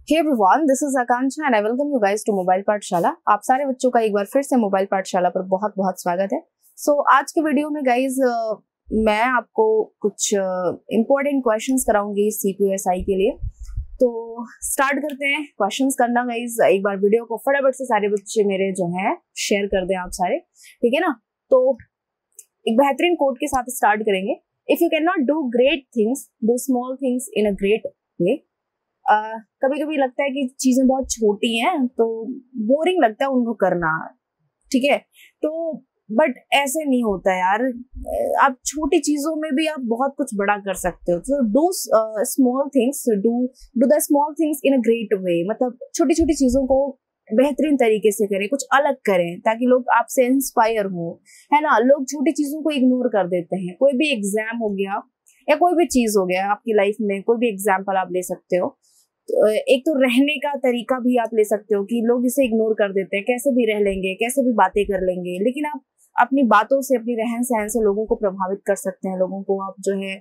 Hey everyone, this is Akanksha and I welcome you guys to mobile Pathshala. आप सारे बच्चों का एक बार फिर से मोबाइल पाठशाला पर बहुत बहुत स्वागत है। आज के वीडियो में गाइस मैं आपको कुछ इंपॉर्टेंट क्वेश्चंस कराऊंगी सीपीएसआई के लिए। तो स्टार्ट करते हैं क्वेश्चंस करना गाइस। एक बार वीडियो को फटाफट से सारे बच्चे मेरे जो है शेयर कर दें आप सारे, ठीक है ना। तो एक बेहतरीन कोट के साथ स्टार्ट करेंगे। If you can not do great things, do small things in a great way. कभी कभी लगता है कि चीजें बहुत छोटी हैं तो बोरिंग लगता है उनको करना, ठीक है। तो बट ऐसे नहीं होता यार, आप छोटी चीजों में भी आप बहुत कुछ बड़ा कर सकते हो। तो do small things, do the small things in a great way. मतलब छोटी छोटी चीजों को बेहतरीन तरीके से करें, कुछ अलग करें ताकि लोग आपसे इंस्पायर हो, है ना। लोग छोटी चीजों को इग्नोर कर देते हैं। कोई भी एग्जाम हो गया या कोई भी चीज हो गया आपकी लाइफ में, कोई भी एग्जाम्पल आप ले सकते हो। एक तो रहने का तरीका भी आप ले सकते हो कि लोग इसे इग्नोर कर देते हैं, कैसे भी रह लेंगे, कैसे भी बातें कर लेंगे, लेकिन आप अपनी बातों से, अपनी रहन सहन से लोगों को प्रभावित कर सकते हैं, लोगों को आप जो है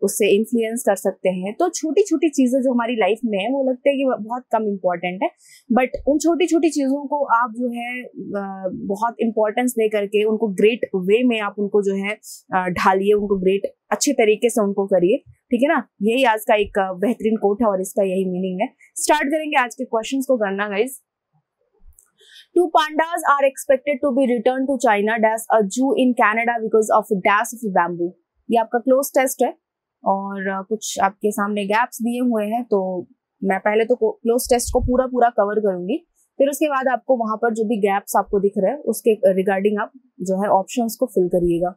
उससे इन्फ्लुएंस कर सकते हैं। तो छोटी छोटी चीजें जो हमारी लाइफ में है वो लगता है कि बहुत कम इम्पोर्टेंट है, बट उन छोटी छोटी चीजों को आप जो है बहुत इंपॉर्टेंस दे करके उनको ग्रेट वे में आप उनको जो है ढालिए, उनको ग्रेट अच्छे तरीके से उनको करिए, ठीक है ना। यही आज का एक बेहतरीन कोट है और इसका यही मीनिंग है। स्टार्ट करेंगे आज के क्वेश्चंस को करना guys. Two pandas are expected to be returned to China dash a zoo in Canada because of dash of bamboo। ये आपका क्लोज टेस्ट है और कुछ आपके सामने गैप्स दिए हुए हैं, तो मैं पहले तो क्लोज टेस्ट को पूरा कवर करूंगी, फिर उसके बाद आपको वहां पर जो भी गैप्स आपको दिख रहे हैं उसके रिगार्डिंग आप जो है ऑप्शंस को फिल करिएगा।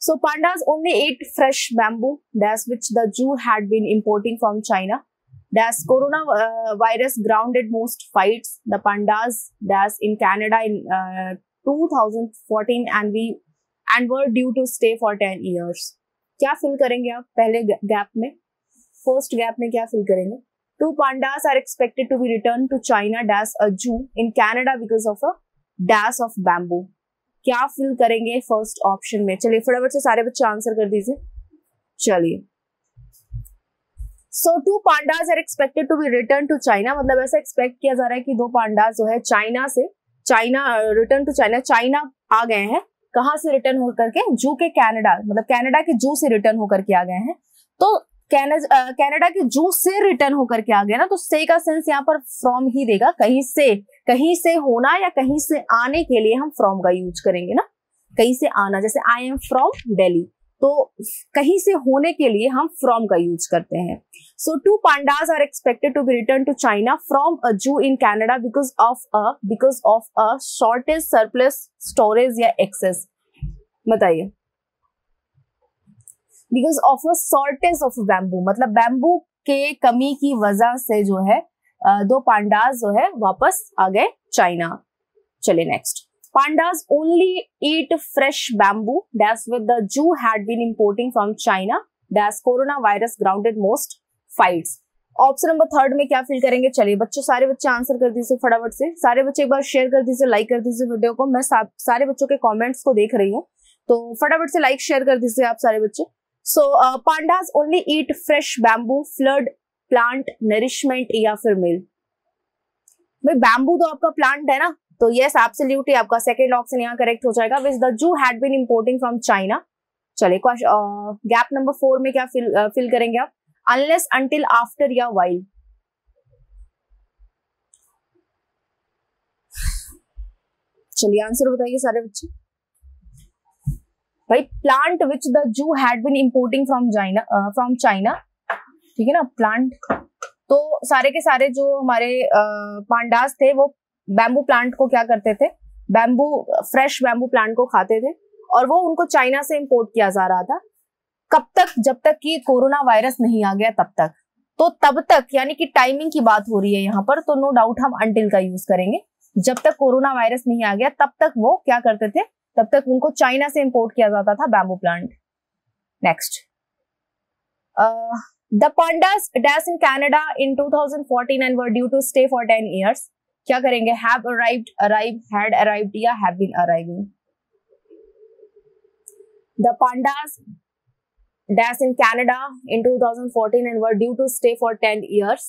So pandas only ate fresh bamboo dash which the zoo had been importing from China dash coronavirus grounded most fights the pandas dash in Canada in 2014 and were due to stay for 10 years। क्या fill करेंगे आप पहले gap में? First gap में क्या fill करेंगे? Two pandas are expected to be returned to China dash a zoo in Canada because of a dash of bamboo। क्या fill करेंगे फर्स्ट ऑप्शन में? चलिए फटाफट से सारे बच्चे आंसर कर दीजिए। चलिए, so two pandas are expected to be return to China. मतलब ऐसा एक्सपेक्ट किया जा रहा है कि दो पांडास जो है चाइना रिटर्न टू चाइना आ गए हैं। कहां से रिटर्न होकर के? जू के कनाडा, मतलब कनाडा के जू से रिटर्न होकर के आ गए हैं। तो कनाडा के जू से रिटर्न होकर के आ गए ना, तो से का सेंस यहाँ पर फ्रॉम ही देगा। कहीं से होना या कहीं से आने के लिए हम फ्रॉम का यूज करेंगे ना। कहीं से आना, जैसे आई एम फ्रॉम दिल्ली, तो कहीं से होने के लिए हम फ्रॉम का यूज करते हैं। So two pandas are expected to be return to China from a zoo in Canada because of a shortage, surplus, storage या एक्सेस। बताइए। Because of a shortage of bamboo, मतलब बैम्बू के कमी की वजह से जो है दो पांडास जो है वापस आ गए चाइना। चलिए next. Pandas only eat fresh bamboo dash with the zoo had been importing from China dash coronavirus grounded most fights। Option number third में क्या फिल करेंगे? चलिए बच्चों, सारे बच्चे आंसर कर दीजिए फटाफट से। सारे बच्चे एक बार शेयर कर दीजिए, लाइक कर दीजिए वीडियो को। मैं सारे बच्चों के कमेंट्स को देख रही हूँ, तो फटाफट से लाइक शेयर कर दीजिए आप सारे बच्चे। So pandas only eat fresh bamboo, flood, plant, nourishment या फिर मिल। भाई बैम्बू तो आपका प्लांट है ना, तो यस एब्सोल्युटली आपका सेकंड ऑप्शन यहाँ करेक्ट हो जाएगा, which the zoo had been importing from China. चलिए गैप नंबर 4 में क्या फिल करेंगे आप? अनलेस, अंटिल, आफ्टर या वाइल। चलिए आंसर बताइए सारे बच्चे। भाई plant which the zoo had been importing from China, ठीक है ना, प्लांट। तो सारे के सारे जो हमारे पांडास थे वो बैम्बू प्लांट को क्या करते थे? फ्रेश बैम्बू प्लांट को खाते थे, और वो उनको चाइना से इंपोर्ट किया जा रहा था। कब तक? जब तक कि कोरोना वायरस नहीं आ गया तब तक। तो तब तक यानी कि टाइमिंग की बात हो रही है यहाँ पर, तो नो डाउट हम अंटिल का यूज करेंगे। जब तक कोरोना वायरस नहीं आ गया तब तक वो क्या करते थे? तब तक उनको चाइना से इंपोर्ट किया जाता था bamboo plant. Next. The pandas dash in Canada in 2014 and were due to stay for 10 years। क्या करेंगे? have arrived, arrive, had arrived या have been arriving। The pandas dash in Canada in 2014 and were due to stay for 10 years।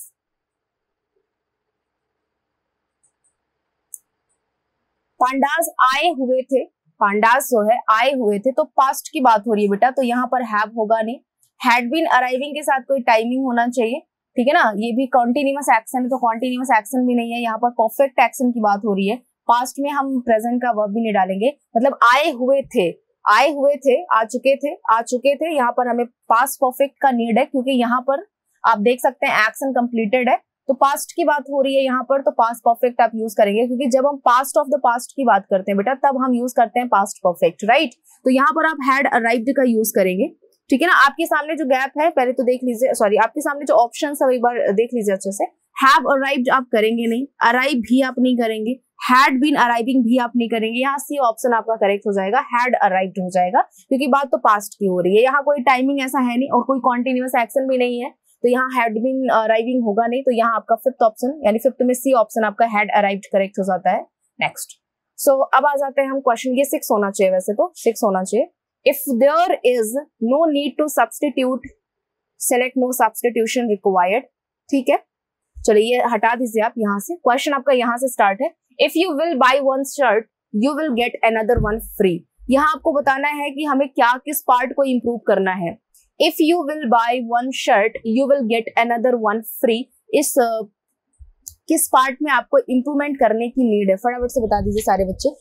Pandas आए हुए थे, pandas जो है आए हुए थे, तो पास्ट की बात हो रही है बेटा, तो यहाँ पर हैव होगा नहीं। हैड बीन अराइविंग के साथ कोई टाइमिंग होना चाहिए, ठीक है ना। ये भी कॉन्टिन्यूअस एक्शन है, तो कॉन्टिन्यूअस एक्शन भी नहीं है, यहाँ पर परफेक्ट एक्शन की बात हो रही है। पास्ट में हम प्रेजेंट का वर्ब भी नहीं डालेंगे, मतलब आए हुए थे, आए हुए थे, आ चुके थे, आ चुके थे, यहाँ पर हमें पास्ट परफेक्ट का नीड है, क्योंकि यहाँ पर आप देख सकते हैं एक्शन कंप्लीटेड है, तो पास्ट की बात हो रही है यहाँ पर, तो पास्ट परफेक्ट आप यूज करेंगे, क्योंकि जब हम पास्ट ऑफ द पास्ट की बात करते हैं बेटा, तब हम यूज करते हैं पास्ट परफेक्ट, राइट। तो यहाँ पर आप हैड अराइव्ड का यूज करेंगे, ठीक है ना। आपके सामने जो गैप है पहले तो देख लीजिए, सॉरी आपके सामने जो ऑप्शन है एक बार देख लीजिए अच्छे से। हैव अराइव्ड आप करेंगे नहीं, अराइव भी आप नहीं करेंगे, हैड बीन अराइविंग भी आप नहीं करेंगे, यहाँ सी ऑप्शन आपका करेक्ट हो जाएगा, हैड अराइव्ड हो जाएगा, क्योंकि बात तो पास्ट की हो रही है, यहाँ कोई टाइमिंग ऐसा है नहीं और कोई कॉन्टिन्यूअस एक्शन भी नहीं है, तो यहाँ हैड बीन अराइविंग होगा नहीं, तो यहाँ आपका फिफ्थ ऑप्शन यानी फिफ्थ में सी ऑप्शन आपका हैड अराइव्ड करेक्ट हो जाता है। नेक्स्ट, सो अब आ जाते हैं हम क्वेश्चन, ये 6 होना चाहिए, वैसे तो 6 होना चाहिए। If there is no need to substitute, select no substitution required, ठीक है। चलिए ये हटा दीजिए आप यहाँ से, क्वेश्चन आपका यहाँ से स्टार्ट है। If you will buy one shirt, you will get another one free। यहाँ आपको बताना है कि हमें क्या किस पार्ट को इंप्रूव करना है। If you will buy one shirt, you will get another one free। इस किस पार्ट में आपको इंप्रूवमेंट करने की नीड है, फटाफट से बता दीजिए सारे बच्चे।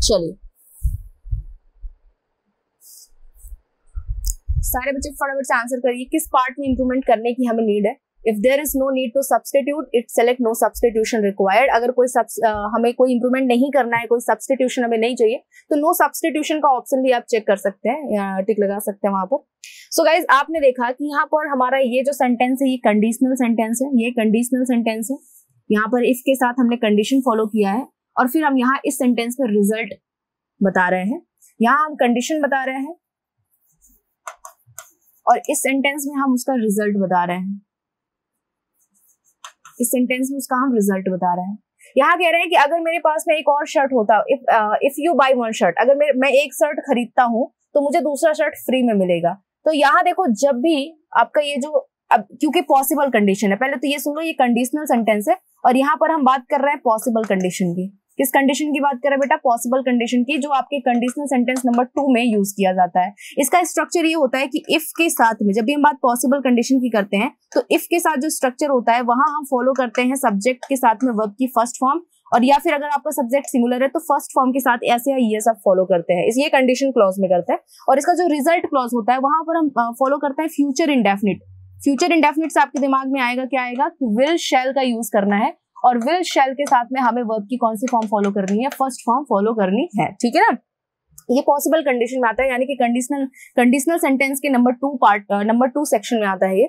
चलिए सारे बच्चे फटाफट से आंसर करिए, किस पार्ट में इंप्रूवमेंट करने की हमें नीड है। If there is no need to substitute it, select no substitution required. अगर कोई हमें कोई इंप्रूवमेंट नहीं करना है, कोई सब्सटीट्यूशन हमें नहीं चाहिए, तो नो सब्सटीट्यूशन का ऑप्शन भी आप चेक कर सकते हैं, टिक लगा सकते हैं वहां पर। सो गाइज आपने देखा कि यहाँ पर हमारा ये जो सेंटेंस है ये कंडीशनल सेंटेंस है, ये कंडीशनल सेंटेंस है। यहाँ पर इफ के साथ हमने कंडीशन फॉलो किया है और फिर हम यहाँ इस सेंटेंस में रिजल्ट बता रहे हैं। यहाँ हम कंडीशन बता रहे हैं और इस सेंटेंस में हम उसका रिजल्ट बता रहे हैं, इस सेंटेंस में उसका हम रिजल्ट बता रहे हैं। यहाँ कह रहे हैं कि अगर मेरे पास में एक और शर्ट होता, if you by one shirt, अगर मैं एक शर्ट खरीदता हूं तो मुझे दूसरा शर्ट फ्री में मिलेगा। तो यहाँ देखो जब भी आपका ये जो, अब क्योंकि पॉसिबल कंडीशन है, पहले तो ये सुन लो, ये कंडीशनल सेंटेंस है और यहाँ पर हम बात कर रहे हैं पॉसिबल कंडीशन की। किस कंडीशन की बात कर रहे हैं बेटा? पॉसिबल कंडीशन की, जो आपके कंडीशनल सेंटेंस नंबर 2 में यूज किया जाता है। इसका स्ट्रक्चर ये होता है कि इफ के साथ में, जब भी हम बात पॉसिबल कंडीशन की करते हैं तो इफ के साथ जो स्ट्रक्चर होता है वहां हम फॉलो करते हैं सब्जेक्ट के साथ में वर्ब की फर्स्ट फॉर्म, और या फिर अगर आपका सब्जेक्ट सिंगुलर है तो फर्स्ट फॉर्म के साथ ऐसे या ये सब फॉलो करते हैं, ये कंडीशन क्लॉज में करते हैं। और इसका जो रिजल्ट क्लॉज होता है वहां पर हम फॉलो करते हैं फ्यूचर इंडेफिनिट। फ्यूचर इंडेफिनिट से आपके दिमाग में आएगा क्या आएगा कि विल शैल का यूज करना है, और विल शैल के साथ में हमें वर्ब की कौन सी फॉर्म फॉलो करनी है? फर्स्ट फॉर्म फॉलो करनी है, ठीक है ना। ये पॉसिबल कंडीशन में आता है, यानी कि कंडीशनल सेंटेंस के नंबर 2 सेक्शन में आता है ये।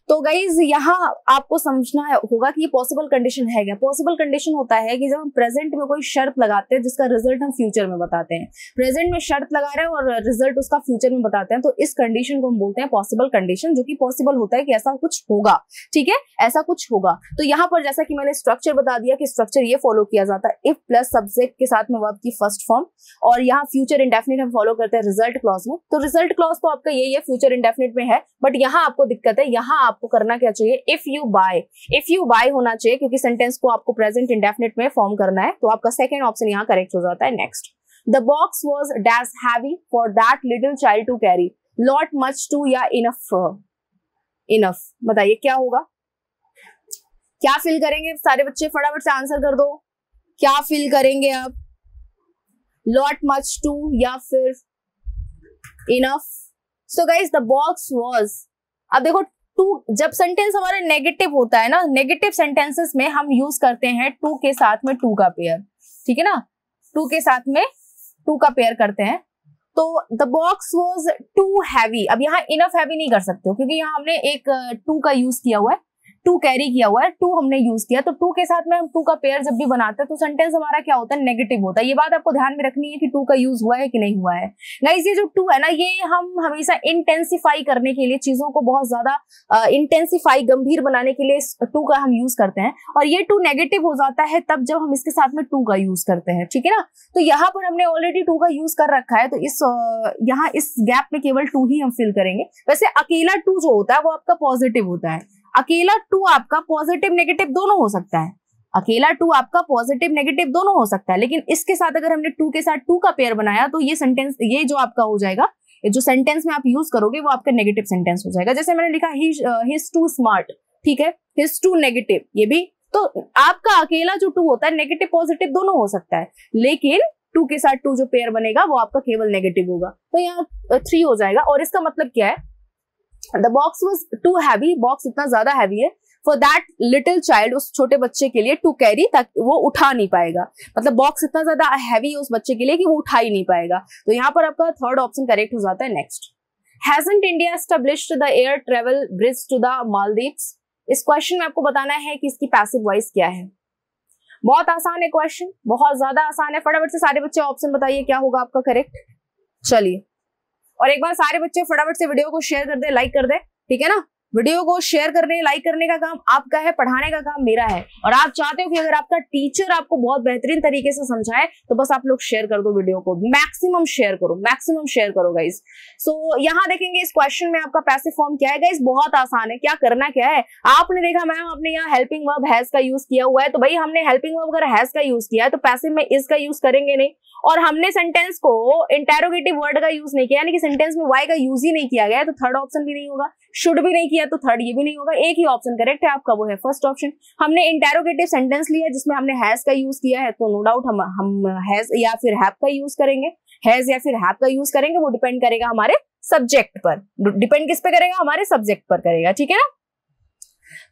तो गाइज यहाँ आपको समझना होगा कि ये पॉसिबल कंडीशन है क्या। पॉसिबल कंडीशन होता है कि जब हम प्रेजेंट में कोई शर्त लगाते हैं जिसका रिजल्ट हम फ्यूचर में बताते हैं। प्रेजेंट में शर्त लगा रहे हैं और रिजल्ट उसका फ्यूचर में बताते हैं, तो इस कंडीशन को हम बोलते हैं पॉसिबल कंडीशन, जो कि पॉसिबल होता है कि ऐसा कुछ होगा, ठीक है, ऐसा कुछ होगा। तो यहाँ पर जैसा कि मैंने स्ट्रक्चर बता दिया कि स्ट्रक्चर ये फॉलो किया जाता है, इफ प्लस सब्जेक्ट के साथ में वर्ब की फर्स्ट फॉर्म, और यहाँ फ्यूचर इंडेफिनिट हम फॉलो करते हैं रिजल्ट क्लॉज में। तो रिजल्ट क्लॉज तो आपका यही है, फ्यूचर इंडेफिनिट में है, बट यहाँ आपको दिक्कत है। यहाँ आपको करना क्या चाहिए? इफ यू बाय होना चाहिए, क्योंकि सेंटेंस को आपको प्रेजेंट इंडेफिनिट में फॉर्म करना है। तो आपका सेकंड ऑप्शन यहाँ करेक्ट हो जाता है। Next, the box was dash heavy for that little child to carry, not much too या इनफ। बताइए क्या होगा, क्या फिल करेंगे? सारे बच्चे फटाफट से आंसर कर दो, क्या फिल करेंगे आप? नॉट मच टू या फिर enough? So guys the box was, अब देखो टू, जब सेंटेंस हमारा नेगेटिव होता है ना, नेगेटिव सेंटेंसेस में हम यूज करते हैं टू के साथ में टू का पेयर, ठीक है ना, टू के साथ में टू का पेयर करते हैं। तो the box was too heavy, अब यहाँ इनफ हैवी नहीं कर सकते हो, क्योंकि यहाँ हमने एक टू का यूज किया हुआ है, टू कैरी किया हुआ है, टू हमने यूज किया। तो टू के साथ में हम टू का पेयर जब भी बनाते हैं तो सेंटेंस हमारा क्या होता है? नेगेटिव होता है। ये बात आपको ध्यान में रखनी है कि टू का यूज हुआ है कि नहीं हुआ है। गाइस ये जो टू है ना, ये हम हमेशा इंटेंसिफाई करने के लिए, चीजों को बहुत ज्यादा इंटेंसिफाई, गंभीर बनाने के लिए टू का हम यूज करते हैं, और ये टू नेगेटिव हो जाता है तब जब हम इसके साथ में टू का यूज करते हैं, ठीक है ना। तो यहाँ पर हमने ऑलरेडी टू का यूज कर रखा है, तो यहाँ इस गैप में केवल टू ही हम फिल करेंगे। वैसे अकेला टू जो होता है वो आपका पॉजिटिव होता है, अकेला टू आपका पॉजिटिव नेगेटिव दोनों हो सकता है। अकेला टू आपका पॉजिटिव नेगेटिव दोनों हो सकता है, लेकिन इसके साथ अगर हमने टू के साथ टू का पेयर बनाया तो ये सेंटेंस, ये जो आपका हो जाएगा, ये जो सेंटेंस में आप यूज करोगे वो आपका नेगेटिव सेंटेंस हो जाएगा। जैसे मैंने लिखा ही इज टू स्मार्ट, ठीक है, ही इज टू नेगेटिव, ये भी तो आपका अकेला जो टू होता है नेगेटिव पॉजिटिव दोनों हो सकता है, लेकिन टू के साथ टू जो पेयर बनेगा वो आपका केवल नेगेटिव होगा, तो यहाँ 3 हो जाएगा। और इसका मतलब क्या है, the box was too heavy, box इतना ज्यादा हैवी है फॉर दैट लिटिल चाइल्ड, उस छोटे बच्चे के लिए, टू कैरी, ताकि वो उठा नहीं पाएगा, मतलब बॉक्स इतना ज्यादा हैवी है उस बच्चे के लिए कि वो उठा ही नहीं पाएगा। तो यहाँ पर आपका थर्ड ऑप्शन करेक्ट हो जाता है। Next, hasn't India established the air travel bridge to the Maldives. इस क्वेश्चन में आपको बताना है कि इसकी पैसिव वॉइस क्या है। बहुत आसान है क्वेश्चन, बहुत ज्यादा आसान है। फटाफट से सारे बच्चे ऑप्शन बताइए क्या होगा आपका करेक्ट। चलिए, और एक बार सारे बच्चे फटाफट से वीडियो को शेयर कर दे, लाइक कर दे, ठीक है ना। वीडियो को शेयर करने, लाइक करने का काम आपका है, पढ़ाने का काम मेरा है। और आप चाहते हो कि अगर आपका टीचर आपको बहुत बेहतरीन तरीके से समझाए तो बस आप लोग शेयर कर दो वीडियो को, मैक्सिमम शेयर करो, मैक्सिमम शेयर करो गाइस। सो यहाँ देखेंगे इस क्वेश्चन में आपका पैसिव फॉर्म क्या है गाइस, बहुत आसान है। क्या करना क्या है, आपने देखा मैम आपने यहाँ हेल्पिंग वर्ब हैज का यूज किया हुआ है, तो भाई हमने हेल्पिंग वर्ब अगर हैज का यूज किया है तो पैसिव में इज का यूज करेंगे नहीं। और हमने सेंटेंस को इंटेरोगेटिव वर्ड का यूज नहीं किया, यानी कि सेंटेंस में वाई का यूज ही नहीं किया गया है, तो थर्ड ऑप्शन भी नहीं होगा। शुड भी नहीं किया तो थर्ड ये भी नहीं होगा। एक ही ऑप्शन करेक्ट है आपका, वो है फर्स्ट ऑप्शन। हमने इंटेरोगेटिव सेंटेंस लिया जिसमें हमने हैज का यूज किया है, तो नो डाउट हम हैज या फिर हैव का यूज करेंगे, हैज या फिर हैव का यूज करेंगे। वो डिपेंड करेगा हमारे सब्जेक्ट पर, डिपेंड किस पे करेगा, हमारे सब्जेक्ट पर करेगा, ठीक है ना।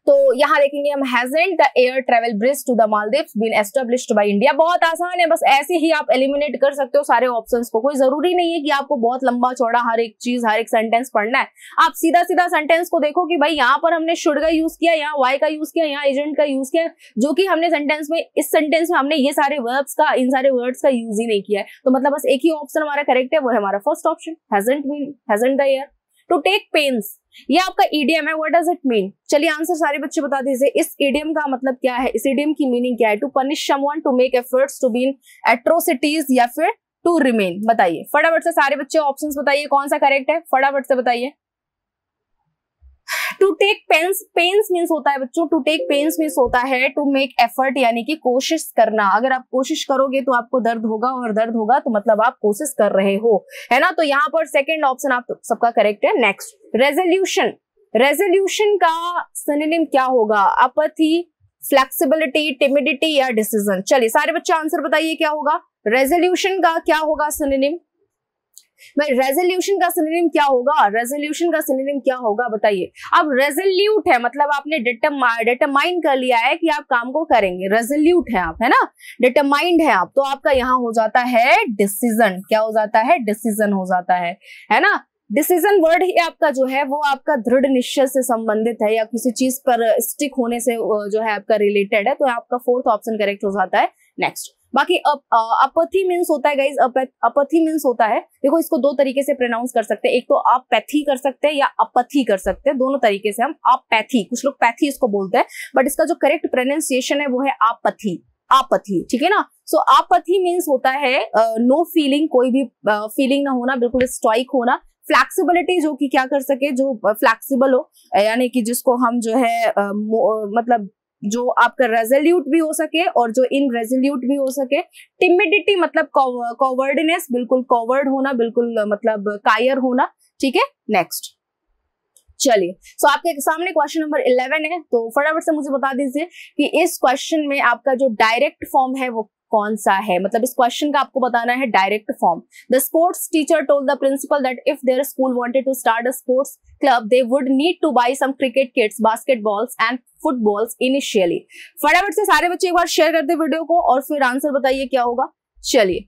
तो यहाँ देखेंगे हम, hasn't the air travel bridge to the Maldives been established by India. बहुत आसान है, बस ऐसे ही आप एलिमिनेट कर सकते हो सारे ऑप्शंस को। कोई जरूरी नहीं है कि आपको बहुत लंबा चौड़ा हर एक चीज, हर एक सेंटेंस पढ़ना है। आप सीधा सीधा सेंटेंस को देखो कि भाई यहाँ पर हमने शुड का यूज किया, यहाँ वाई का यूज किया, यहाँ एजेंट का यूज किया, जो कि हमने सेंटेंस में, इस सेंटेंस में हमने ये सारे वर्ब्स का, इन सारे वर्ड्स का यूज ही नहीं किया है। तो मतलब बस एक ही ऑप्शन हमारा करेक्ट है, वो है हमारा first option, hasn't the air. To take pains, ये आपका ईडियम है, व्हाट डज इट मीन। चलिए आंसर सारे बच्चे बता दीजिए, इस ईडियम का मतलब क्या है, इस ईडियम की मीनिंग क्या है। To punish someone, to make efforts, to been atrocities, या फिर टू रिमेन। बताइए फटाफट से सारे बच्चे ऑप्शंस बताइए कौन सा करेक्ट है, फटाफट से बताइए। टू टेक पेन्स मीन्स होता है बच्चों, टू टेक पेन्स मीन्स होता है टू मेक एफर्ट, यानी कि कोशिश करना। अगर आप कोशिश करोगे तो आपको दर्द होगा, और दर्द होगा तो मतलब आप कोशिश कर रहे हो, है ना। तो यहाँ पर सेकंड ऑप्शन आप सबका करेक्ट है। नेक्स्ट, रेजोल्यूशन, रेजोल्यूशन का सिनोनिम क्या होगा, अपैथी, फ्लेक्सिबिलिटी, टिमिडिटी या डिसीजन। चलिए सारे बच्चे आंसर बताइए क्या होगा, रेजोल्यूशन का क्या होगा सिनोनिम। भाई रेजोल्यूशन का सिनोनिम क्या होगा, रेजोल्यूशन का सिनोनिम क्या होगा बताइए। अब रेजोल्यूट है मतलब आपने डिटरमाइन कर लिया है कि आप काम को करेंगे, रेजोल्यूट है आप, है ना, डिटरमाइंड है आप, तो आपका यहाँ हो जाता है डिसीजन। क्या हो जाता है, डिसीजन हो जाता है ना। डिसीजन वर्ड ही आपका जो है वो आपका दृढ़ निश्चय से संबंधित है, या किसी चीज पर स्टिक होने से जो है आपका रिलेटेड है, तो आपका फोर्थ ऑप्शन करेक्ट हो जाता है। नेक्स्ट, बाकी अपैथी मीन्स होता है गाइज, अपैथी मीन्स होता है, देखो इसको दो तरीके से प्रोनाउंस कर सकते हैं, एक तो आप पैथी कर सकते हैं या अपैथी कर सकते हैं, दोनों तरीके से हम अपैथी, कुछ लोग पैथी इसको बोलते हैं, बट इसका जो करेक्ट प्रोनाउंसिएशन है वो है आपैथी, आपैथी, ठीक है ना। सो आपैथी मीन्स होता है नो फीलिंग, कोई भी फीलिंग ना होना, बिल्कुल स्टॉइक होना। फ्लैक्सिबिलिटी, जो कि क्या कर सके, जो फ्लैक्सिबल हो, यानी कि जिसको हम जो है मतलब जो आपका रेजोल्यूट भी हो सके और जो इनरेजोल्यूट भी हो सके। टिमिडिटी मतलब कॉवर्डनेस, बिल्कुल कॉवर्ड होना, बिल्कुल मतलब कायर होना, ठीक है। नेक्स्ट, चलिए सो आपके सामने क्वेश्चन नंबर 11 है, तो फटाफट से मुझे बता दीजिए कि इस क्वेश्चन में आपका जो डायरेक्ट फॉर्म है वो कौन सा है, मतलब इस क्वेश्चन का आपको बताना है direct form. The sports teacher told the principal that if their school wanted to start a sports club they would need to buy some cricket kits, basketballs and footballs initially. फटाफट से सारे बच्चे एक बार share करते video को और फिर answer बताइए क्या होगा। चलिए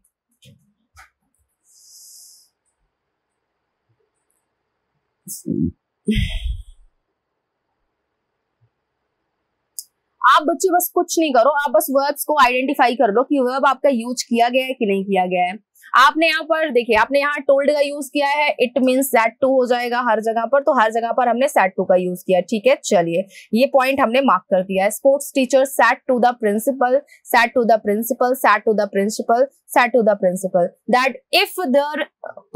आप बच्चे बस कुछ नहीं करो, आप बस वर्ब्स को आइडेंटिफाई कर लो कि वर्ब आपका यूज किया गया है कि नहीं किया गया है। आपने यहाँ पर देखिए, आपने यहाँ टोल्ड का यूज किया है, इट मीन्स सैड टू हो जाएगा हर जगह पर, तो हर जगह पर हमने सैड टू का यूज किया, ठीक है। चलिए ये पॉइंट हमने मार्क कर दिया है। Sports teacher said to the principal, said to the principal, said to the principal, said to the principal that if their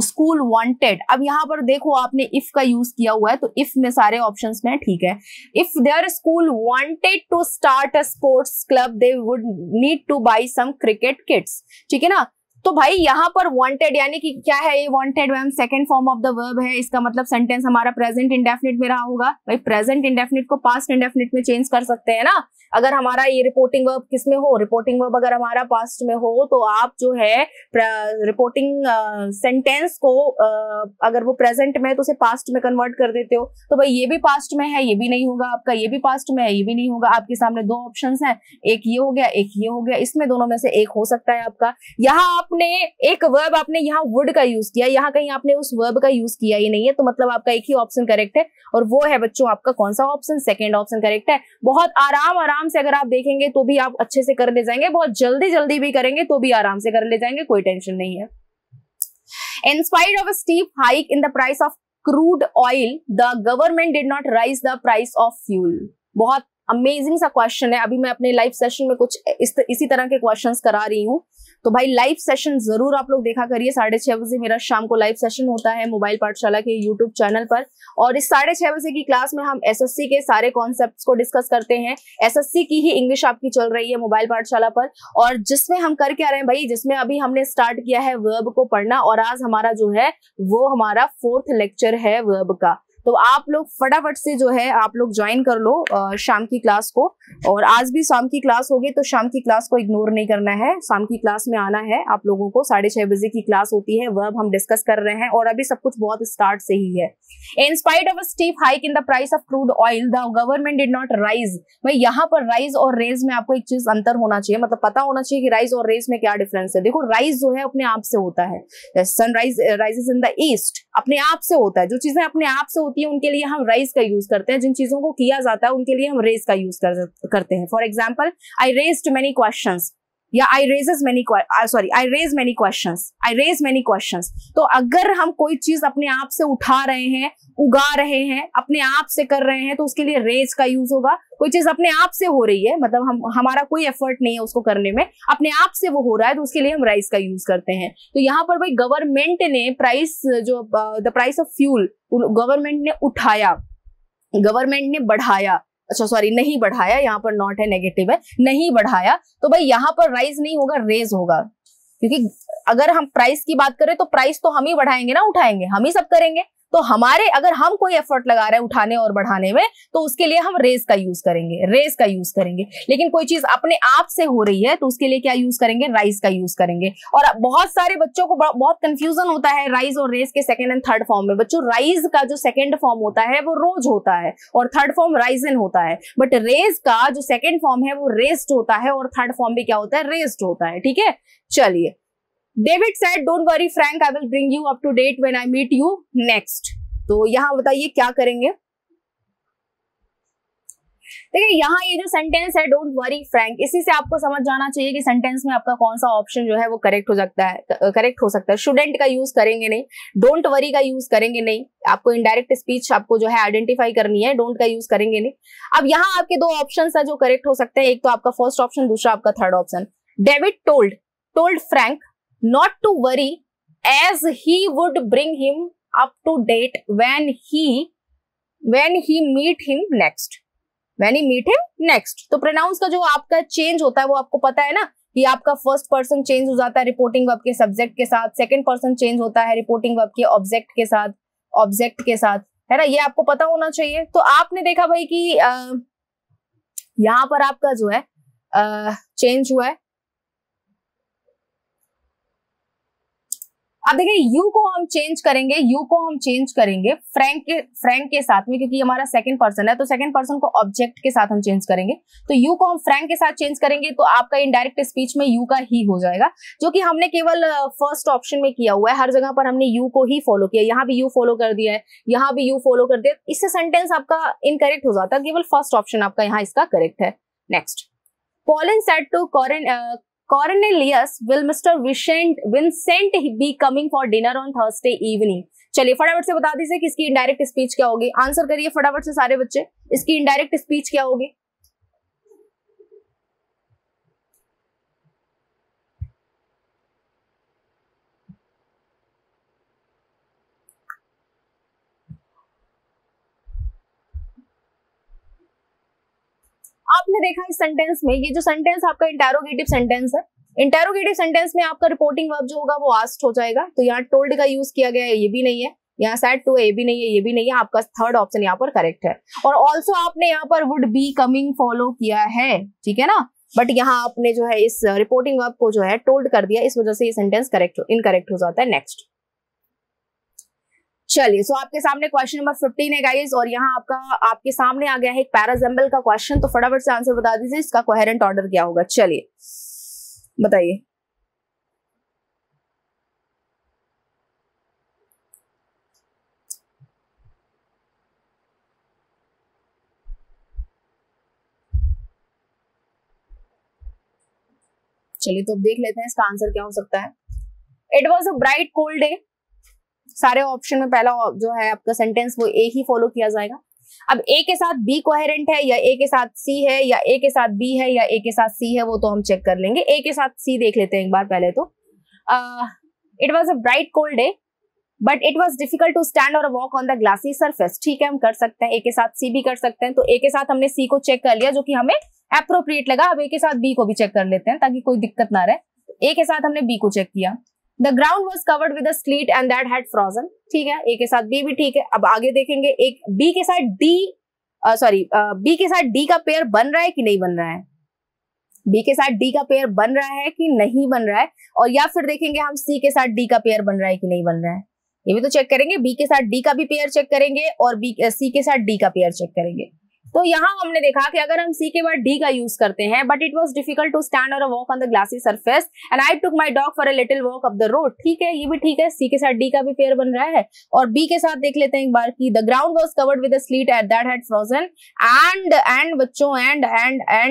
school wanted. अब यहाँ पर देखो आपने इफ का यूज किया हुआ है, तो इफ में सारे ऑप्शंस में, ठीक है। If their school wanted to start a sports club they would need to buy some cricket kits, ठीक है ना। तो भाई यहाँ पर वांटेड यानी कि क्या है ये wanted ma'am, second form of the verb है, इसका मतलब सेंटेंस हमारा प्रेजेंट इंडेफिनिट में रहा होगा। भाई प्रेजेंट इंडेफिनिट को पास्ट इंडेफिनिट में चेंज कर सकते हैं ना, अगर हमारा ये रिपोर्टिंग वर्ब किसमें हो, रिपोर्टिंग वर्ब अगर हमारा पास्ट में हो, तो आप जो है रिपोर्टिंग सेंटेंस को अगर वो प्रेजेंट में है तो उसे पास्ट में कन्वर्ट कर देते हो। तो भाई ये भी पास्ट में है, ये भी नहीं होगा आपका, ये भी पास्ट में है, ये भी नहीं होगा। आपके सामने दो ऑप्शंस हैं, एक ये हो गया, एक ये हो गया, इसमें दोनों में से एक हो सकता है आपका। यहाँ आपने एक वर्ब आपने यहाँ वुड का यूज किया, यहाँ कहीं आपने उस वर्ब का यूज किया ही नहीं है, तो मतलब आपका एक ही ऑप्शन करेक्ट है, और वो है बच्चों आपका कौन सा ऑप्शन, सेकंड ऑप्शन करेक्ट है। बहुत आराम से अगर आप देखेंगे तो भी आप अच्छे से कर ले जाएंगे, बहुत जल्दी भी करेंगे तो भी आराम से कर ले जाएंगे, कोई टेंशन नहीं है। In spite of a steep hike in the price of crude oil, the government did not raise the price of fuel। बहुत अमेजिंग सा क्वेश्चन है। अभी मैं अपने लाइव सेशन में कुछ इसी तरह के क्वेश्चंस करा रही हूँ, तो भाई लाइव सेशन जरूर आप लोग देखा करिए। 6:30 बजे मेरा शाम को लाइव सेशन होता है मोबाइल पाठशाला के यूट्यूब चैनल पर, और इस 6:30 बजे की क्लास में हम एसएससी के सारे कॉन्सेप्ट्स को डिस्कस करते हैं। एसएससी की ही इंग्लिश आपकी चल रही है मोबाइल पाठशाला पर, और जिसमें हम कर क्या रहे हैं भाई, जिसमें अभी हमने स्टार्ट किया है वर्ब को पढ़ना, और आज हमारा जो है वो हमारा 4th लेक्चर है वर्ब का। तो आप लोग फटाफट से जो है आप लोग ज्वाइन कर लो शाम की क्लास को, और आज भी शाम की क्लास होगी, तो शाम की क्लास को इग्नोर नहीं करना है, शाम की क्लास में आना है आप लोगों को। 6:30 बजे की क्लास होती है, वर्ब हम डिस्कस कर रहे हैं, और अभी सब कुछ बहुत स्टार्ट से ही है। In spite of a steep hike in the price of crude oil the government did not rise. भाई यहाँ पर राइज और रेज में आपको एक चीज अंतर होना चाहिए, मतलब पता होना चाहिए कि राइज और रेज में क्या डिफरेंस है। देखो राइज जो है अपने आप से होता है, sunrise rises in the east, अपने आप से होता है। जो चीजें अपने आप से होती है उनके लिए हम राइज का यूज करते हैं, जिन चीजों को किया जाता है उनके लिए हम रेज का यूज करते हैं। For example, I raised many questions, या आई रेज मेनी क्वेश्चंस, आई रेज मेनी क्वेश्चंस। तो अगर हम कोई चीज अपने आप से उठा रहे हैं, उगा रहे हैं, अपने आप से कर रहे हैं, तो उसके लिए रेज का यूज होगा। कोई चीज अपने आप से हो रही है, मतलब हमारा कोई एफर्ट नहीं है उसको करने में, अपने आप से वो हो रहा है, तो उसके लिए हम राइज का यूज करते हैं। तो यहाँ पर भाई गवर्नमेंट ने प्राइस जो the price of fuel government ने उठाया, गवर्नमेंट ने बढ़ाया, अच्छा सॉरी नहीं बढ़ाया, यहाँ पर नॉट है, नेगेटिव है, नहीं बढ़ाया। तो भाई यहाँ पर राइज नहीं होगा, रेज होगा, क्योंकि अगर हम प्राइस की बात करें तो प्राइस तो हम ही बढ़ाएंगे ना, उठाएंगे हम ही सब करेंगे। तो हमारे अगर हम कोई एफर्ट लगा रहे हैं उठाने और बढ़ाने में, तो उसके लिए हम रेज का यूज करेंगे, रेज का यूज करेंगे। लेकिन कोई चीज अपने आप से हो रही है तो उसके लिए क्या यूज करेंगे, राइज का यूज करेंगे। और बहुत सारे बच्चों को बहुत कंफ्यूजन होता है राइज और रेज के सेकंड एंड थर्ड फॉर्म में। बच्चों राइज का जो सेकंड फॉर्म होता है वो रोज होता है, और थर्ड फॉर्म राइजन होता है, बट रेज का जो सेकंड फॉर्म है वो रेज्ड होता है, और थर्ड फॉर्म भी क्या होता है, रेज्ड होता है। ठीक है, चलिए। David said, don't worry Frank, I will bring you up to date when I meet you next. तो यहां बताइए क्या करेंगे। देखिए यहाँ ये जो सेंटेंस है डोंट वरी फ्रैंक, इसी से आपको समझ जाना चाहिए कि सेंटेंस में आपका कौन सा ऑप्शन जो है वो करेक्ट हो सकता है, करेक्ट हो सकता है। शुडेंट का यूज करेंगे नहीं, डोंट वरी का यूज करेंगे नहीं, आपको इनडायरेक्ट स्पीच आपको जो है आइडेंटिफाई करनी है, डोंट का यूज करेंगे नहीं। अब यहाँ आपके दो ऑप्शन है जो करेक्ट हो सकते हैं, एक तो आपका फर्स्ट ऑप्शन, दूसरा आपका third option. David told Frank not to worry as he would bring him up to date when he meet him next। तो प्रोनाउंस का जो आपका चेंज होता है वो आपको पता है ना, कि आपका फर्स्ट पर्सन चेंज हो जाता है रिपोर्टिंग वर्ब के सब्जेक्ट के साथ, सेकंड पर्सन चेंज होता है रिपोर्टिंग वर्ब के ऑब्जेक्ट के साथ, है ना, ये आपको पता होना चाहिए। तो आपने देखा भाई कि यहाँ पर आपका जो है चेंज हुआ है। अब देखिए यू को हम चेंज करेंगे फ्रैंक के साथ में, क्योंकि हमारा सेकंड पर्सन है, तो सेकंड पर्सन को ऑब्जेक्ट के साथ हम चेंज करेंगे। तो यू को हम फ्रैंक के साथ चेंज करेंगे, तो आपका इनडायरेक्ट स्पीच में यू का ही हो जाएगा, जो कि हमने केवल फर्स्ट ऑप्शन में किया हुआ है। हर जगह पर हमने यू को ही फॉलो किया, यहाँ भी यू फॉलो कर दिया है, यहाँ भी यू फॉलो कर दिया, इससे सेंटेंस आपका इनकरेक्ट हो जाता है, केवल फर्स्ट ऑप्शन आपका यहाँ इसका करेक्ट है। Next, Pauline said to Cornelius, will Mr. Vincent be coming for dinner on Thursday evening? चलिए फटाफट से बता दीजिए कि इसकी इनडायरेक्ट स्पीच क्या होगी। आंसर करिए फटाफट से सारे बच्चे, इसकी इनडायरेक्ट स्पीच क्या होगी। आपने देखा इस सेंटेंस में, ये जो सेंटेंस आपका इंटेरोगेटिव सेंटेंस है, इंटेरोगेटिव सेंटेंस में आपका रिपोर्टिंग वर्ब जो होगा वो आस्क्ड हो जाएगा। तो यहाँ टोल्ड का यूज किया गया है, ये भी नहीं है। यहाँ सेड टू है, ये भी नहीं है, ये भी नहीं है। आपका थर्ड ऑप्शन यहाँ पर करेक्ट है। और ऑल्सो आपने यहाँ पर वुड बी कमिंग फॉलो किया है, ठीक है ना, बट यहाँ आपने जो है इस रिपोर्टिंग वर्ब को जो है टोल्ड कर दिया, इस वजह से ये सेंटेंस इनकरेक्ट हो जाता है। नेक्स्ट चलिए, सो आपके सामने क्वेश्चन नंबर 15 है गाइस, और यहाँ आपके सामने आ गया है एक पैराजम्बल का क्वेश्चन। तो फटाफट से आंसर बता दीजिए, इसका कोहेरेंट ऑर्डर क्या होगा। चलिए बताइए। चलिए तो अब देख लेते हैं इसका आंसर क्या हो सकता है। It was a bright cold day. सारे ऑप्शन में पहला जो है आपका सेंटेंस वो ए ही फॉलो किया जाएगा। अब ए के साथ बी कोहेरेंट है या ए के साथ सी है या ए के साथ बी है या ए के साथ सी है, वो तो हम चेक कर लेंगे। ए के साथ सी देख लेते हैं एक बार पहले तो। It was a bright cold day but it was difficult to stand और walk on the glassy surface. ठीक है, हम कर सकते हैं, ए के साथ सी भी कर सकते हैं। तो ए के साथ हमने सी को चेक कर लिया जो कि हमें एप्रोप्रिएट लगा। अब ए के साथ बी को भी चेक कर लेते हैं ताकि कोई दिक्कत ना रहे। ए के साथ हमने बी को चेक किया। The ground was covered with slit and that had frozen. ठीक है, ए के साथ बी भी ठीक है। अब आगे देखेंगे, एक बी के साथ बी के साथ डी का पेयर बन रहा है कि नहीं बन रहा है। बी के साथ डी का पेयर बन रहा है कि नहीं बन रहा है, और या फिर देखेंगे हम सी के साथ डी का पेयर बन रहा है कि नहीं बन रहा है, ये भी तो चेक करेंगे। बी के साथ डी का भी पेयर चेक करेंगे और सी के साथ डी का पेयर चेक करेंगे। तो यहाँ हमने देखा कि अगर हम सी के बाद डी का यूज करते हैं, but it was difficult to stand और walk on the glassy surface and I took my dog for a little walk up the road. ठीक है, ये भी ठीक है। सी के साथ डी का भी पेयर बन रहा है। और बी के साथ देख लेते हैं एक बार की the ground was covered with sleet at that had frozen and बच्चों एंड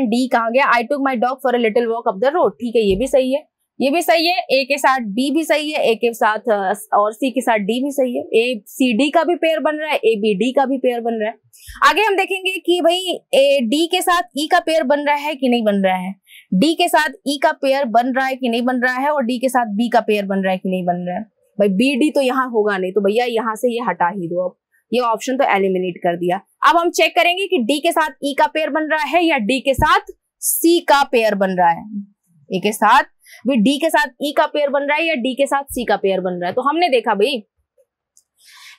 डी कहा गया I took my dog for a little walk up the road. ठीक है, ये भी सही है, ये भी सही है। ए के साथ बी भी सही है, ए के साथ और सी के साथ डी भी सही है। ए सी डी का भी पेयर बन रहा है, ए बी डी का भी पेयर बन रहा है। आगे हम देखेंगे कि भाई ए डी के साथ ई का पेयर बन रहा है कि नहीं बन रहा है। डी के साथ ई का पेयर बन रहा है कि नहीं बन रहा है, और डी के साथ बी का पेयर बन रहा है कि नहीं बन रहा है। भाई बी डी तो यहाँ होगा नहीं, तो भैया यहाँ से ये हटा ही दो। अब ये ऑप्शन तो एलिमिनेट कर दिया। अब हम चेक करेंगे कि डी के साथ ई का पेयर बन रहा है या डी के साथ सी का पेयर बन रहा है। ए के साथ डी के साथ ई का पेयर बन रहा है या डी के साथ सी का पेयर बन रहा है। तो हमने देखा भाई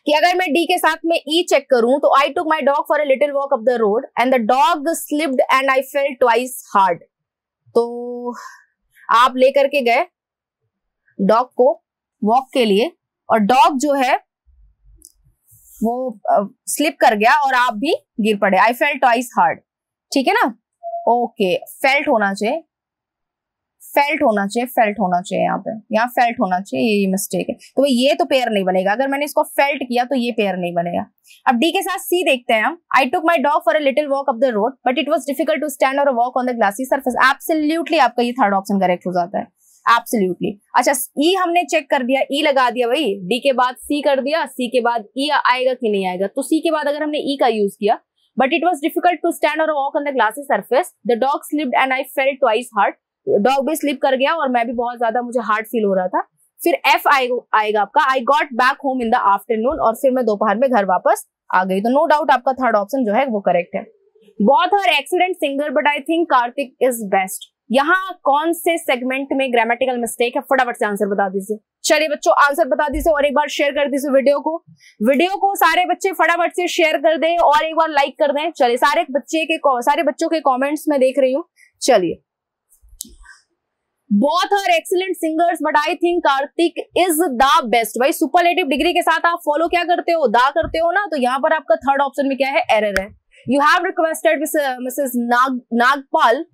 कि अगर मैं डी के साथ में ई चेक करूं तो I took my dog for a little walk up the road and the dog slipped and I fell twice hard. तो आप लेकर के गए डॉग को वॉक के लिए और डॉग जो है वो स्लिप कर गया और आप भी गिर पड़े। आई फेल ट्वाइस हार्ड। ठीक है ना, ओके, फेल्ट होना चाहिए, फेल्ट होना चाहिए यहाँ फेल्ट होना चाहिए, ये मिस्टेक है। तो ये तो पेयर नहीं बनेगा। अगर मैंने इसको फेल्ट किया तो ये पेयर नहीं बनेगा। अब डी के साथ सी देखते हैं हम। I took my dog for a little walk up the road but it was difficult to stand और walk on the glassy surface. Absolutely आपका ये थर्ड ऑप्शन करेक्ट हो जाता है, एब्सोल्युटली। अच्छा, ई हमने चेक कर दिया, ई लगा दिया भाई, डी के बाद सी कर दिया, सी के बाद ई आएगा कि नहीं आएगा। तो सी के बाद अगर हमने ई का यूज किया but it was difficult to stand और walk on the glassy surface, the dog slipped and I fell twice hard. Dog भी स्लिप कर गया और मैं भी बहुत ज्यादा मुझे हार्ड फील हो रहा था। फिर एफ आएगा आपका, I got back home in the afternoon, और फिर मैं दोपहर में घर वापस आ गई। तो नो डाउट आपका थर्ड ऑप्शन जो है वो करेक्ट है। Both are excellent singer but I think Kartik is best. यहाँ कौन से सेगमेंट में ग्रामेटिकल मिस्टेक है, फटाफट से आंसर बता दीजिए। चलिए बच्चों आंसर बता दीजिए और एक बार शेयर कर दीजिए वीडियो को सारे बच्चे फटाफट से शेयर कर दें और एक बार लाइक कर दें। चलिए सारे बच्चों के कमेंट्स में देख रही हूँ। चलिए, both are excellent singers but I think Kartik is the best. भाई सुपरलेटिव डिग्री के साथ आप फॉलो क्या करते हो, दा करते हो ना, तो यहाँ पर आपका थर्ड ऑप्शन में क्या है, एरर है। You have requested Mrs Nagpal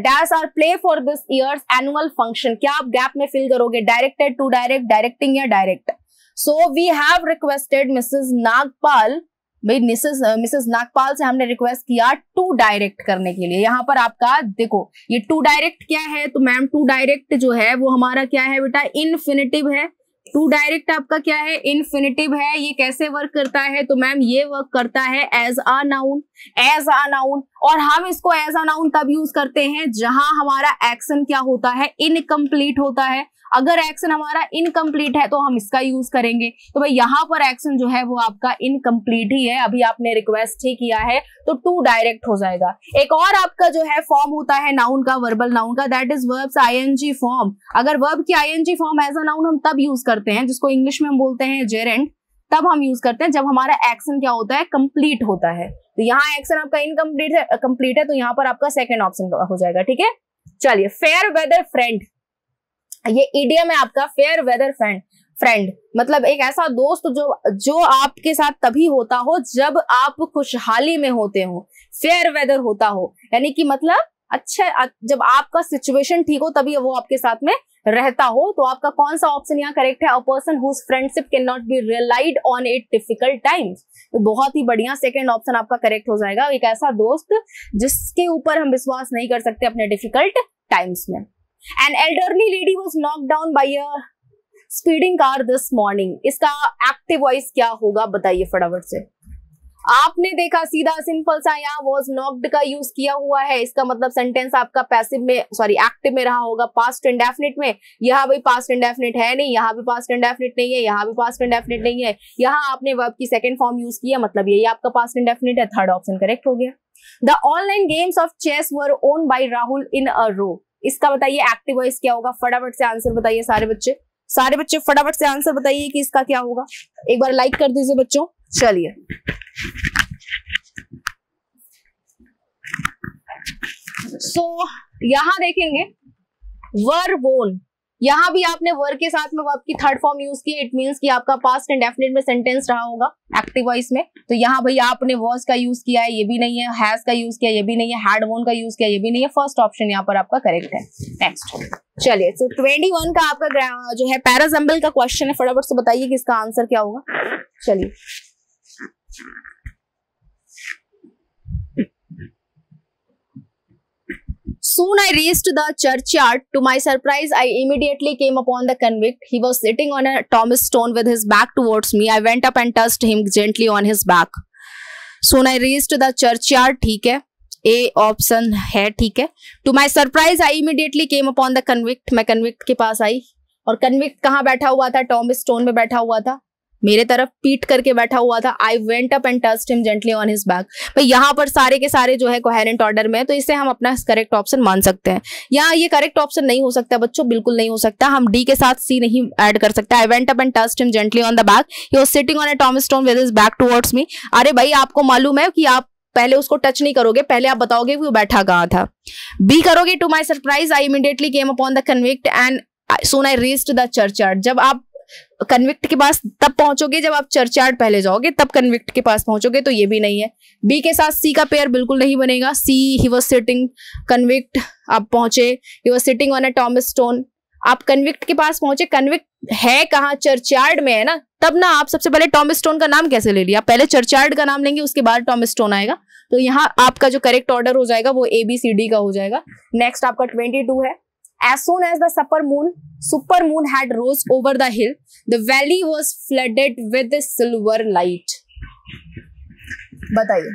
dash are play for this year's annual function. क्या आप गैप में फिल करोगे, डायरेक्टेड टू डायरेक्ट, डायरेक्टिंग या direct. So we have requested Mrs Nagpal भाई मिसेस नागपाल से हमने रिक्वेस्ट किया टू डायरेक्ट करने के लिए। यहाँ पर आपका देखो ये टू डायरेक्ट क्या है, तो मैम टू डायरेक्ट जो है वो हमारा क्या है बेटा, इन्फिनिटिव है। टू डायरेक्ट आपका क्या है, इन्फिनिटिव है। ये कैसे वर्क करता है, तो मैम ये वर्क करता है as a noun, as a noun. और हम इसको एज अ नाउन तब यूज करते हैं जहां हमारा एक्शन क्या होता है, इनकम्प्लीट होता है। अगर एक्शन हमारा इनकम्प्लीट है तो हम इसका यूज करेंगे। तो भाई यहाँ पर एक्शन जो है वो आपका इनकम्प्लीट ही है, अभी आपने रिक्वेस्ट ही किया है तो टू डायरेक्ट हो जाएगा। एक और आपका जो है फॉर्म होता है नाउन का, वर्बल नाउन का, that is verbs ING form. अगर वर्ब की ING form as a noun हम तब यूज करते हैं, जिसको इंग्लिश में हम बोलते हैं जेरेंड, तब हम यूज करते हैं जब हमारा एक्शन क्या होता है, कंप्लीट होता है। तो यहाँ एक्शन आपका इनकम्प्लीट है, कंप्लीट है, तो यहाँ पर आपका सेकेंड ऑप्शन हो जाएगा। ठीक है, चलिए फेयर वेदर फ्रेंड, ये इडियम है आपका, फेयर वेदर फ्रेंड मतलब एक ऐसा दोस्त जो आपके साथ तभी होता हो जब आप खुशहाली में होते हो, फेयर वेदर होता हो, यानी कि मतलब अच्छा जब आपका सिचुएशन ठीक हो तभी वो आपके साथ में रहता हो। तो आपका कौन सा ऑप्शन यहाँ करेक्ट है, a person whose friendship can not be relied on it difficult times. तो बहुत ही बढ़िया, सेकेंड ऑप्शन आपका करेक्ट हो जाएगा, एक ऐसा दोस्त जिसके ऊपर हम विश्वास नहीं कर सकते अपने डिफिकल्ट टाइम्स में। An elderly lady was knocked down by a speeding car this morning. इसका एक्टिव वॉइस क्या होगा बताइए फटाफट से। आपने देखा सीधा सिंपल सा यहाँ was knocked का यूज किया हुआ है, इसका मतलब सेंटेंस आपका पैसिव में सॉरी एक्टिव में रहा होगा, पास्ट इंडेफिनिट में। यहाँ भाई पास्ट इंडेफिनिट है नहीं, यहाँ भी पास्ट इंडेफिनिट नहीं है, यहाँ भी पास्ट इंडेफिनिट नहीं है। यहाँ आपने वर्ब की सेकंड फॉर्म यूज किया, मतलब यही आपका पास्ट इंडेफिनिट है, थर्ड ऑप्शन करेक्ट हो गया। The online games of chess were owned by Rahul in a row. इसका बताइए एक्टिव वॉइस क्या होगा, फटाफट से आंसर बताइए सारे बच्चे फटाफट से आंसर बताइए कि इसका क्या होगा। एक बार लाइक कर दीजिए बच्चों। चलिए यहां देखेंगे वर्ब ओन, यहां भी आपने वर्ब के साथ में वर्ब की थर्ड फॉर्म यूज की, इट मींस कि आपका पास्ट इंडेफिनिट में सेंटेंस रहा होगा एक्टिव वॉइस में। तो यहाँ भैया आपने वॉज का यूज किया है, ये भी नहीं है, हैज का यूज किया, ये भी नहीं है, हैड वोन का यूज किया, ये भी नहीं है, फर्स्ट ऑप्शन यहाँ पर आपका करेक्ट है। नेक्स्ट चलिए, तो 21 का आपका जो है पैराजम्बल का क्वेश्चन है, फटाफट से बताइए कि इसका आंसर क्या होगा। चलिए Soon I reached the churchyard. To my surprise, I immediately came upon the convict. He was sitting on a Thomas stone with his back towards me. I went up and touched him gently on his back. Soon I reached the churchyard. ठीक है, A option है, ठीक है। To my surprise, I immediately came upon the convict. मैं convict के पास आई, और convict कहाँ बैठा हुआ था, Thomas stone में बैठा हुआ था, मेरे तरफ पीट करके बैठा हुआ था। I went up and touched him gently on his back. भाई यहाँ पर सारे के सारे जो है कोहेरेंट ऑर्डर में है, तो इसे हम अपना करेक्ट ऑप्शन मान सकते हैं। यहाँ ये करेक्ट ऑप्शन नहीं हो सकता बच्चों, बिल्कुल नहीं हो सकता, हम डी के साथ सी नहीं ऐड कर सकते। I went up and touched him gently on the back. He was sitting on a Thomas stone with his back towards me. अरे भाई आपको मालूम है कि आप पहले उसको टच नहीं करोगे, पहले आप बताओगे कि वो बैठा कहाँ था। बी करोगे, to my surprise I immediately came upon the convict and soon I reached the churchyard. जब आप कन्विक्ट के पास तब पहुंचोगे जब आप चर्चयार्ड पहले जाओगे, तब कन्विक्ट के पास पहुंचोगे, तो ये भी नहीं है। बी के साथ सी का पेयर बिल्कुल नहीं बनेगा। सी ही वाज सिटिंग, कन्विक्ट आप पहुंचे, he was sitting on a Thomas stone, आप कन्विक्ट के पास पहुंचे, कन्विक्ट है कहाँ, चर्चयार्ड में है ना, तब ना आप सबसे पहले टॉमस स्टोन का नाम कैसे ले लिया, पहले चर्चयार्ड का नाम लेंगे उसके बाद टॉमस स्टोन आएगा। तो यहाँ आपका जो करेक्ट ऑर्डर हो जाएगा वो ABCD का हो जाएगा। नेक्स्ट आपका 22 है, as soon as the super moon had rose over the hill, the valley was flooded with silver light. बताइए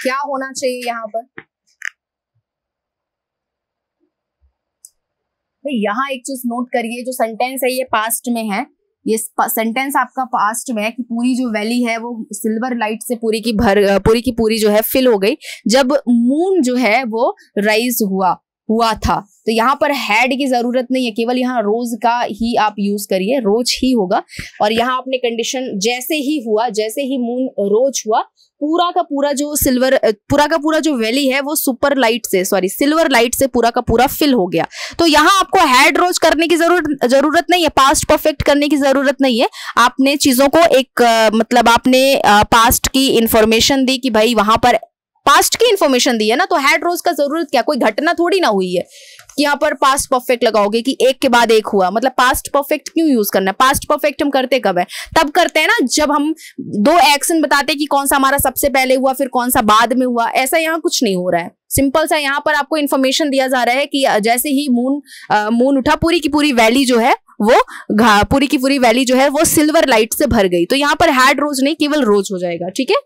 क्या होना चाहिए यहाँ पर। यहाँ एक चीज नोट करिए, जो सेंटेंस है ये पास्ट में है, ये सेंटेंस आपका पास्ट में है कि पूरी जो वैली है वो सिल्वर लाइट से पूरी की पूरी जो है फिल हो गई जब मून जो है वो राइज हुआ था। तो यहाँ पर हैड की जरूरत नहीं है, केवल यहाँ रोज का ही आप यूज करिए, रोज ही होगा। और यहाँ आपने कंडीशन जैसे ही मून रोज हुआ, पूरा का पूरा जो वैली है वो सिल्वर लाइट से पूरा का पूरा फिल हो गया। तो यहाँ आपको हैड रोज करने की जरूरत नहीं है, पास्ट परफेक्ट करने की जरूरत नहीं है। आपने चीजों को एक मतलब आपने पास्ट की इंफॉर्मेशन दी कि भाई वहां पर पास्ट की इंफॉर्मेशन दी है ना, तो हैड रोज का जरूरत क्या, कोई घटना थोड़ी ना हुई है कि यहाँ पर पास्ट परफेक्ट लगाओगे कि एक के बाद एक हुआ। मतलब पास्ट परफेक्ट क्यों यूज करना है? पास्ट परफेक्ट हम करते कब है? तब करते हैं ना जब हम दो एक्शन बताते हैं कि कौन सा हमारा सबसे पहले हुआ फिर कौन सा बाद में हुआ। ऐसा यहाँ कुछ नहीं हो रहा है। सिंपल सा यहाँ पर आपको इन्फॉर्मेशन दिया जा रहा है कि जैसे ही मून उठा, पूरी की पूरी वैली जो है वो पूरी की पूरी वैली जो है वो सिल्वर लाइट से भर गई। तो यहाँ पर हैड रोज नहीं, केवल रोज हो जाएगा। ठीक है,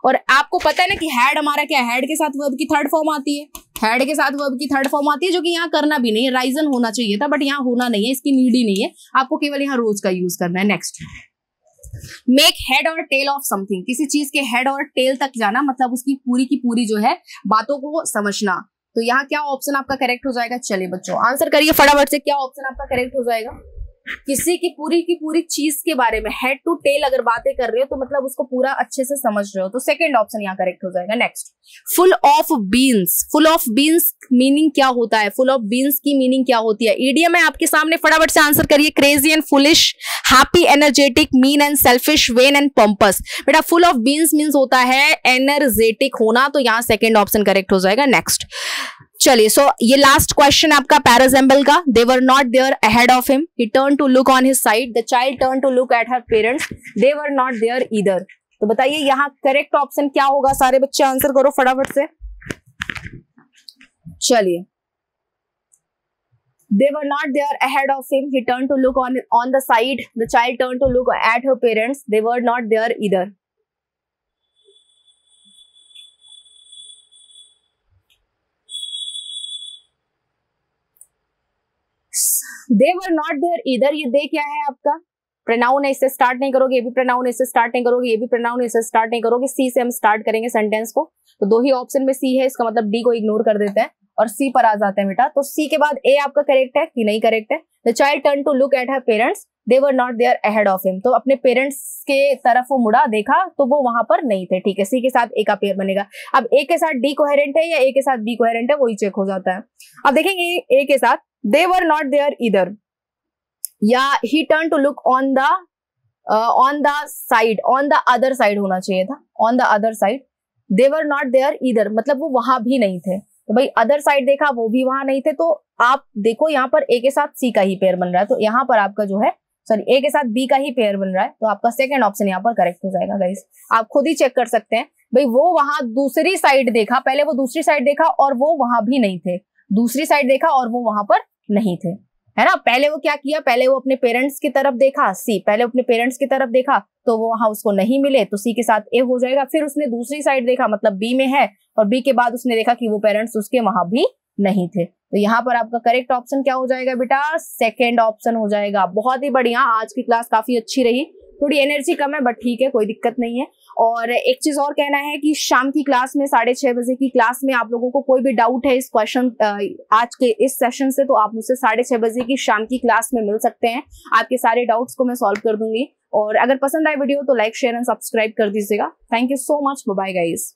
और आपको पता है ना कि हैड हमारा क्या, हैड के साथ वर्ब की थर्ड फॉर्म आती है। हैड के साथ वर्ब की थर्ड फॉर्म आती है, जो कि यहाँ करना भी नहीं है, राइजन होना चाहिए था बट यहाँ होना नहीं है, इसकी नीड ही नहीं है, आपको केवल यहाँ रोज का यूज करना है। नेक्स्ट, मेक हेड और टेल ऑफ समथिंग, किसी चीज के हेड और टेल तक जाना, मतलब उसकी पूरी की पूरी जो है बातों को समझना। तो यहाँ क्या ऑप्शन आपका करेक्ट हो जाएगा? चलिए बच्चों आंसर करिए फटाफट से, क्या ऑप्शन आपका करेक्ट हो जाएगा? किसी की पूरी चीज के बारे में हेड टू टेल अगर बातें कर रहे हो तो मतलब उसको पूरा अच्छे से समझ रहे हो, तो सेकंड ऑप्शन यहाँ करेक्ट हो जाएगा। Next, full of beans, full of beans meaning क्या होता है? फुल ऑफ बीन्स की मीनिंग क्या होती है? ईडियम है आपके सामने, फटाफट से आंसर करिए। Crazy and foolish, happy, energetic, mean and selfish, when and pompous. बेटा फुल ऑफ बीन्स मीन्स होता है एनर्जेटिक होना, तो यहाँ सेकंड ऑप्शन करेक्ट हो जाएगा। नेक्स्ट, चलिए सो ये लास्ट क्वेश्चन आपका पैराजेम्बल का। They were not there ahead of him, he turn to look on his side, the child turn to look at her parents, they were not there either. तो बताइए यहाँ correct option क्या होगा? सारे बच्चे answer करो फटाफट से। चलिए, they were not there ahead of him, he turned to look on the side, the child turned to look at her parents, they were not there either. They were not there either, ये they क्या है आपका? Pronoun है, इससे start नहीं करोगे, ये भी प्रोनाउन है, इससे स्टार्ट नहीं करोगे, ये भी प्रोनाउन है, इससे स्टार्ट नहीं करोगे। सी से हम स्टार्ट करेंगे सेंटेंस को, तो दो ही ऑप्शन में सी है, इसका मतलब डी को इग्नोर कर देते हैं और सी पर आ जाते हैं बेटा। तो सी के बाद ए आपका करेक्ट है कि नहीं करेक्ट है? The child turn to look at her parents, they were not there ahead of him, तो अपने पेरेंट्स के तरफ वो मुड़ा, देखा तो वो वहां पर नहीं थे। ठीक है, सी के साथ ए का पेयर बनेगा। अब ए के साथ डी कोहेरेंट है या ए के साथ बी कोहेरेंट है, वही चेक हो जाता है। अब देखेंगे ए के साथ they were not there either या he turn to look on the side, on the other side होना चाहिए था, on the other side. They were not there either मतलब वो वहां भी नहीं थे, तो भाई अदर साइड देखा वो भी वहां नहीं थे। तो आप देखो यहाँ पर ए के साथ सी का ही पेयर बन रहा है, तो यहाँ पर आपका जो है सॉरी ए के साथ बी का ही पेयर बन रहा है, तो आपका सेकंड ऑप्शन यहाँ पर करेक्ट हो जाएगा। गाइस आप खुद ही चेक कर सकते हैं, भाई वो वहां दूसरी साइड देखा, पहले वो दूसरी साइड देखा और वो वहां भी नहीं थे, दूसरी साइड देखा और वो वहां पर नहीं थे, है ना। पहले वो क्या किया, पहले वो अपने पेरेंट्स की तरफ देखा, सी पहले अपने पेरेंट्स की तरफ देखा तो वो वहां उसको नहीं मिले, तो सी के साथ ए हो जाएगा। फिर उसने दूसरी साइड देखा, मतलब बी में है, और बी के बाद उसने देखा कि वो पेरेंट्स उसके वहां भी नहीं थे, तो यहाँ पर आपका करेक्ट ऑप्शन क्या हो जाएगा बेटा? सेकेंड ऑप्शन हो जाएगा। बहुत ही बढ़िया, आज की क्लास काफी अच्छी रही, थोड़ी एनर्जी कम है बट ठीक है, कोई दिक्कत नहीं है। और एक चीज और कहना है कि शाम की क्लास में 6:30 बजे की क्लास में आप लोगों को कोई भी डाउट है इस क्वेश्चन आज के इस सेशन से, तो आप मुझसे 6:30 बजे की शाम की क्लास में मिल सकते हैं, आपके सारे डाउट्स को मैं सॉल्व कर दूंगी। और अगर पसंद आए वीडियो तो लाइक शेयर एंड सब्सक्राइब कर दीजिएगा। Thank you so much, bye guys.